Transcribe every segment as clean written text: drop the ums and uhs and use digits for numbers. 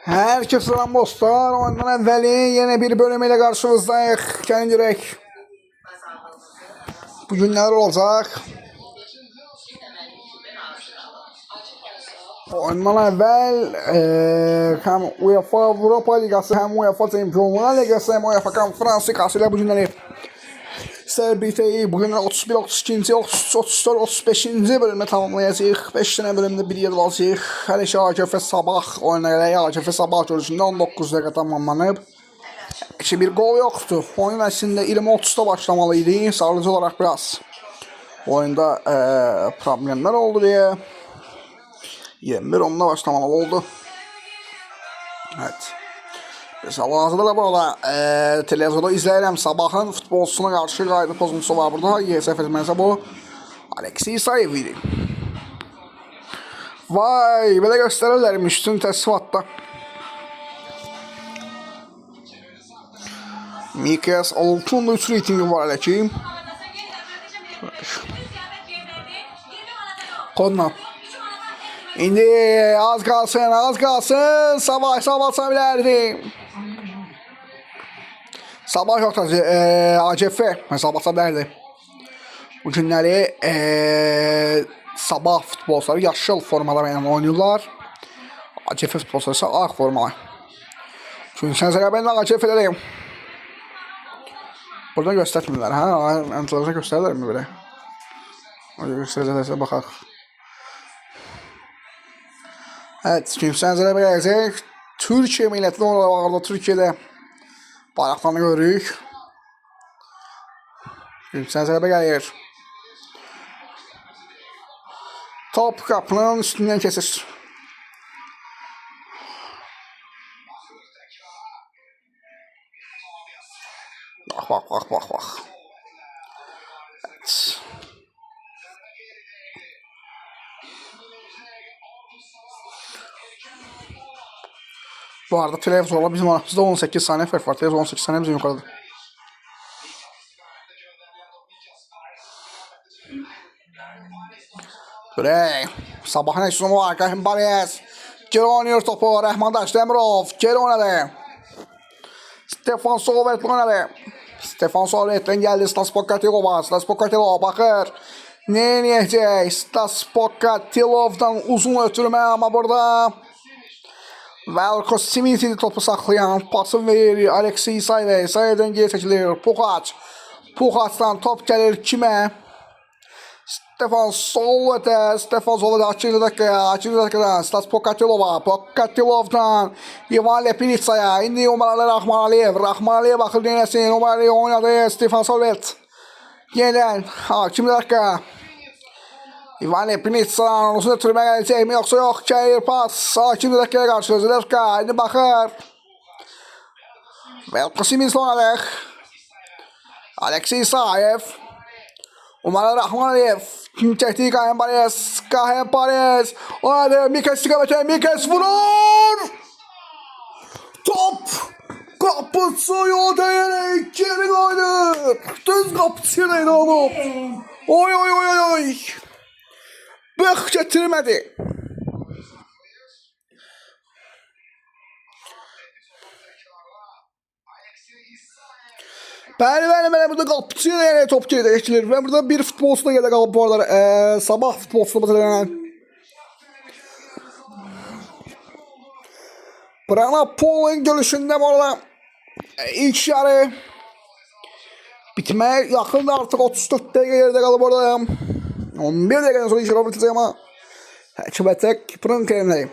Herkese selam dostlar. Ondan evveli yeni bir bölümüyle karşınızdayız. Gelin direkt. Bugün neler olacak? Ondan evvel hem UEFA Avrupa Ligası hem UEFA Şampiyonlar Ligası hem UEFA Konferans Ligası ile bu günleri Serbiteyi bugün 31, 32, 33, 34, 35. bölümde tamamlayacağıq. 5 tane bölümde bir yer olacaq. Hələ ki AGF sabah oynayacaq. AGF sabah görüşündə 19 dəqiqə tamamlanıb. Ki bir gol yoktu. Oyun əslində 20-30'da başlamalıydı. Sadece olarak biraz oyunda problemler oldu diye 21-10'da başlamalı oldu. Evet. Hal-hazırda da burada televizyonda izləyirəm. Sabahın futbolçusuna qarşı qayda pozuntusu var burada. YSF etmənsə bu Alexey Isayev idi. Vay, belə göstərirlərmiş üstün təsvifatda. Mikes 6.3 reytingi var hələ ki. Kodla. İndi az qalsın. Sabah bilərdi. Sabah yok tabii. AGF. Sabah bilərdi. Bu günləri sabah futbolçuları yaşıl formada oynayırlar. AGF futbolçuları ise ağ formalı. Çünkü sen ben de AGF'lerdeyim. Burada göstermirlər. Antlarca gösterirler mi böyle? Gösterirlerse bakalım. Evet, çünkü sen gelecek. Türkiye milletli olarak Türkiye'de bayraklarını görürük. Çünkü sen gelir. Top kapının üstünden kesir. Bak. Evet. Bu arada televizyonla bizim aramızda 18 saniye fark var. Televizyon 18 saniye bizim yukarıda. Böyle sabahın eksonu var. Kahim Bariyes. Geri oynuyor topu. Rahmandaş Demirov. Geri oynadı. Stefan Sovet oynadı. Stefan Sovet'ten geldi Stas Pokatilova. Stas Pokatilova bakır. Ne niyecek? Stas Pokatilov'dan uzun ötürme ama burada Velko Simit'i topu saklayan pasın verir Alexey Isayev. Isayev'den geri çekilir. Pukaç'tan top gelir kime? Stefan Sovet açıcı dakikadan Stas Pokatilov'dan Ivan Lepinitsa'ya indi numaralı Rahman Aliyev bakır denesin numarayı oynadı Stefan Sovet yeniden şimdi dakika Ivan Lepinitsa'dan uzun ötürme gelecek mi yoksa yok çayır pas şimdi dakikaya karşı Zelevka indi bakır Velko Simit'le oynadık Alexey Isayev Umar Rahman Aliyev çektiği Kahim Bariyes oynadı Mikes vurur top kapısıyor diyerek geri koydu düz kapısıyla oğlum oy bık getirmedi Bəli, burada qapıçıya da top geçilir. Ve burada bir futbolçu da geldi qalıb bu arada. Sabah futbolçu da mesela. Brana Pol'un görüşünde bu arada ilk yarı bitmeye yakın artık 34 dəqiqə geride qalıb orada. 11 dəqiqədən sonra işe bitecek ama Həkibətək Pırın yerindeyim.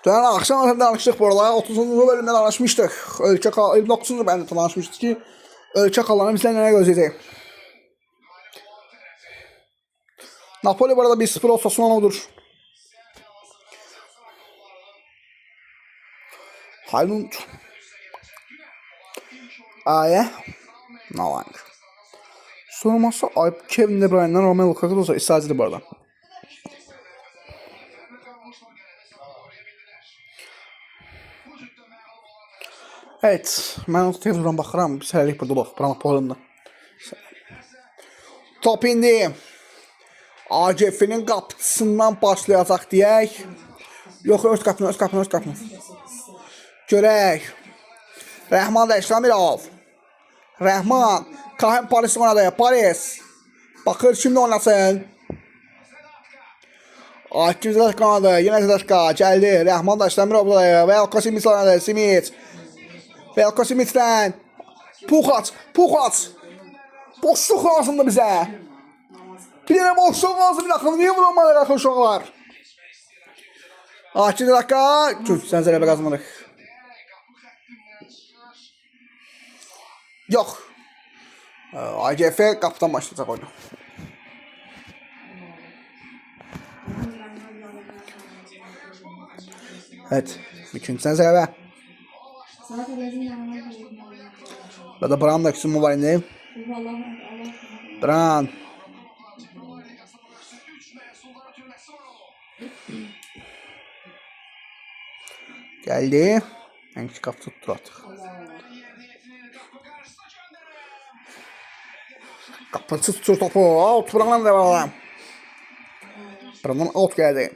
Dönen akşam danıştık bu arada. 30. bölümde danışmıştık. 29. bölümde danışmıştık ki ölçek kalanı bizden nereye gözleyecek. Napoli bu arada 1-0 Osasuna odur. Halund. Aya. Nalang. Sorması Ayıp Kevin De Bruyne'den Romelu Lukaku'da isacili bu arada. Evet, ben televizyondan baxıram, səhərlik burada bax, Brana Polunda. Top indi. AGF'nin qapısından başlayacaq deyək. Yox, öz qapını. Görək. Rəhman Əşramirov. Rəhman. Kahin Paris oynadı. Paris. Bakır şimdi oynasın. İkinci dakika oynadı. Yine dakika. Geldi. Rəhman Əşramirov. Velko Simic oynadı. Simic. Velko Simic'den. Puxac. Boşluq lazımdır bizə. Bir yere boşluq lazım. Bir dakika. Niye vuramadılar arkadaşlar? İkinci dakika. Sen zərəbə qazanırıq. Yox. AGF qapıdan başlayacaq oyunu. Evet. İkinciden zərəbə. Burada Bran da küsüm var indi. Bran. Geldi. Hangi kapı tuttu artık. Kapıcı tutur topu. Out. Bran'dan da var. Bran'dan out geldi.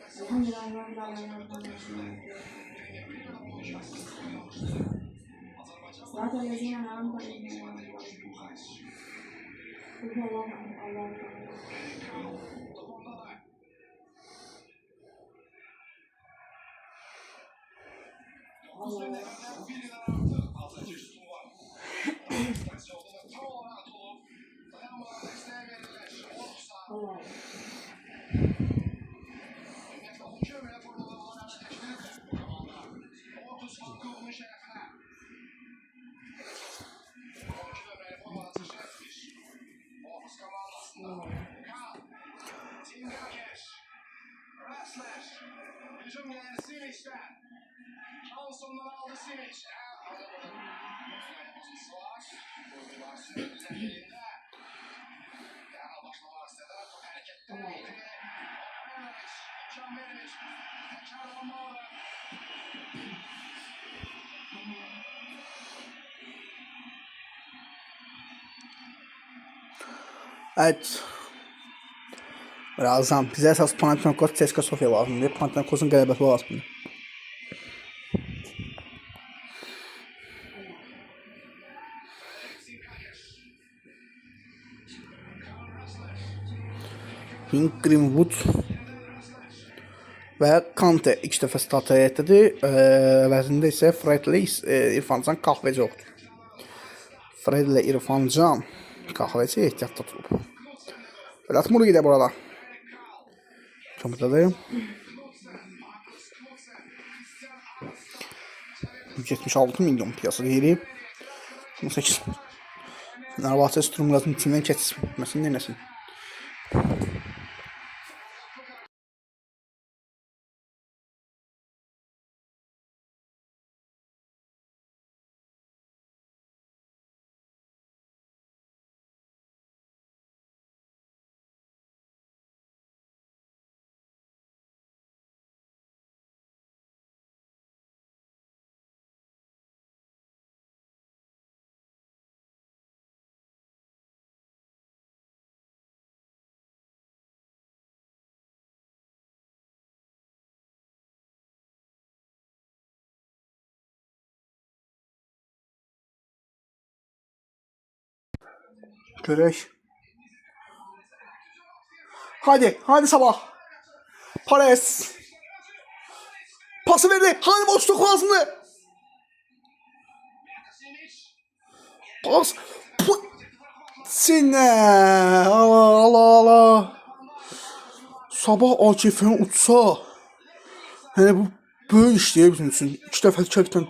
Evet. Birazdan bize esas Panathinaikos CSKA Sofia lazımdır. Panathinaikos'un qələbəsi lazımdır. Greenwood və Kante 2 dəfə start həyətdədir. Əvəzində isə Fred ilə İrfancan Kahveci yoxdur. Fred ilə İrfancan Kahveci ehtiyatda durub. Berat Murgi də burada. Komutadır. 176 milyon piyasa deyiri. 18. Fenerbahçe Strumgaz'ın içinden keçməsin, neynəsin? Görək. Hadi Sabah. Paris. Pası verdi. Hadi boşluq lazımdır. Pas. Sinə. Allah. Sabah AGF-nin uçsa. Yəni bu böyük işləyir bizim üçün. 2 dəfə çəkdən.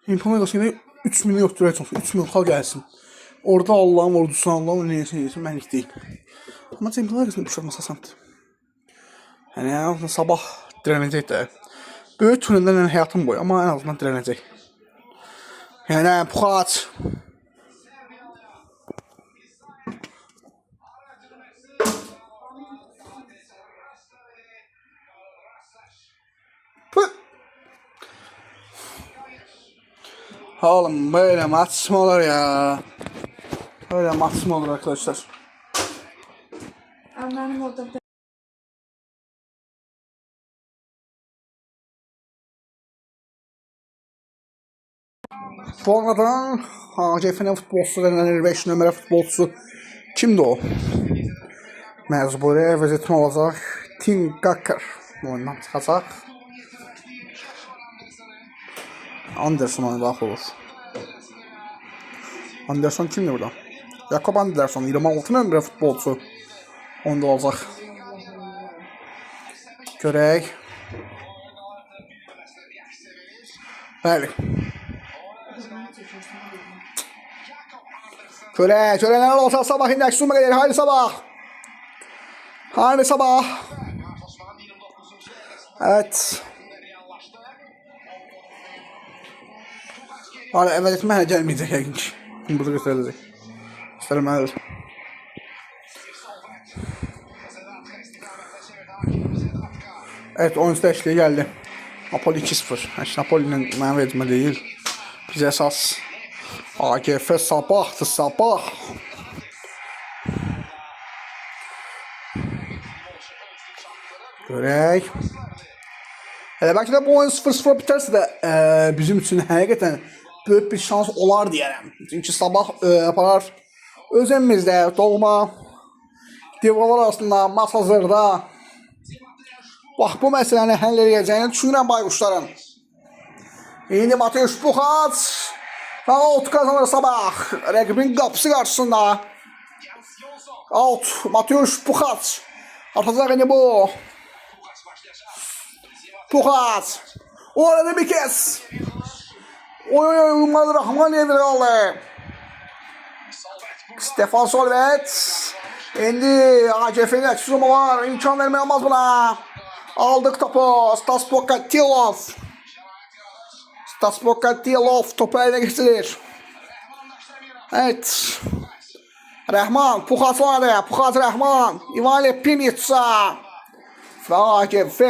İmkan verirsə 3 milyon yoxdur. 3 milyon xal gəlsin. Orada Allah'ın ordusu, Allah'ın neyse mənlik deyil. Ama çempionlar arasında düşürməsə sandı. Yəni en azından Sabah dirənəcək də. Böyük turnirlərlə həyatım boyu, amma en azından dirənəcək. Yəni Puxac. Oğlum böyle maç mı olur ya? Böyle maç mı olur arkadaşlar? Anladım orada. Bu arada AGF'nin futbolcusu denilen 5 nömrə futbolcusu kimdir o? Məcburi əvəz etmə olacaq. Tim Gacker oyundan çıxacaq. Anderson oyuna daxil olur. Anderson kimdir burada? Jakob Anderson 26 nömrə futbolcusu oyunda olacaq. Görək. Bəli. Görək nələr olsa sabah indeksuma gelir. Haydi sabah. Haydi sabah. Evet. Hala əvvəl etmə hələ gəlməyəcək yəqin ki. Burada göstəriləcək. Göstərilməlidir. Evet, oyun dəyişikliyi gəldi. Napoli 2-0. Napoli'nin mənim vecimə deyil. Biz əsas AGF sabahdır, sabah. Görək. Elə bəlkə də bu oyun 0-0 bitərsə də bizim üçün həqiqətən böyük bir şans olar deyərəm. Çünki sabah aparar öz evimizdə doğma divarlar arasında maç hazırda. Bax, bu məsələni həll edəcəyini düşünürəm bayquşların. İndi Mateusz Puchac out kazanır sabah. Rəqibin qapısı qarşısında. Out Mateusz Puchac. Atacaq indi bu. Puchac. Orada bir kez. Oy, Rahman nedir oldu? Stefan Solvet. İndi AGF'nin açısımı var. İmkan vermeye olmaz buna. Aldık topu. Stas Pokatilov. Stas Pokatilov topu eline geçirir. Evet. Rahman. Puchac oynadı. Puchac Rahman. İvan Lepinitsa. Ve AGF.